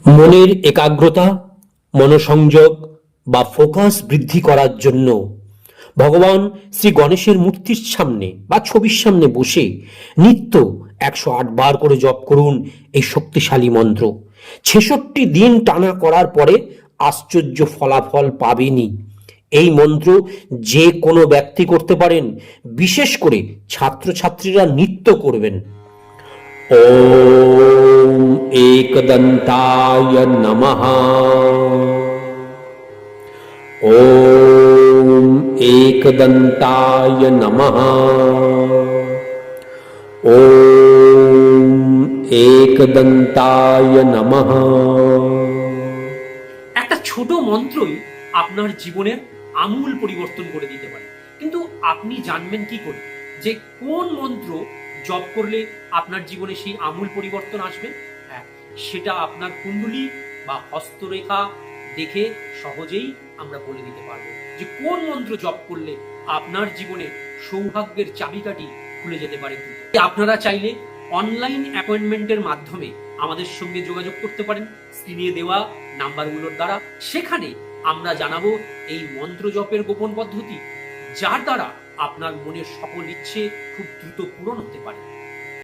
মনের একাগ্রতা, মনোসংযোগ বা ফোকাস বৃদ্ধি করার জন্য ভগবান শ্রী গণেশের মূর্তির সামনে বা ছবির সামনে বসে নিত্য 108 বার করে জপ করুন এই শক্তিশালী মন্ত্র। 66 দিন টানা করার পরে আশ্চর্য ফলাফল পাবেনই। এই মন্ত্র যে কোনো ব্যক্তি করতে পারেন, বিশেষ করে ছাত্রছাত্রীরা নিত্য করবেন। ওম एकदन्ताय नमः। ओम एकदन्ताय नमः। ओम एकदन्ताय नमः। একটা ছোট মন্ত্রই আপনার জীবনের আমূল পরিবর্তন করে দিতে পারে। কিন্তু আপনি জানবেন কি করে যে কোন মন্ত্র জপ করলে আপনার জীবনে সেই আমূল পরিবর্তন আসবে? হ্যাঁ, সেটা আপনার কুণ্ডলী বা হস্তরেখা দেখে সহজেই আমরা বলে দিতে পারবো যে কোন মন্ত্র জপ করলে আপনার জীবনে সৌভাগ্যের চাবিকাঠি খুলে যেতে পারে। আপনারা চাইলে অনলাইন অ্যাপয়েন্টমেন্টের মাধ্যমে আমাদের সঙ্গে যোগাযোগ করতে পারেন স্ক্রিনে দেওয়া নাম্বারগুলোর দ্বারা। সেখানে আমরা জানাবো এই মন্ত্র জপের গোপন পদ্ধতি, যার দ্বারা আপনার মনের সকল ইচ্ছে খুব দ্রুত পূরণ হতে পারে।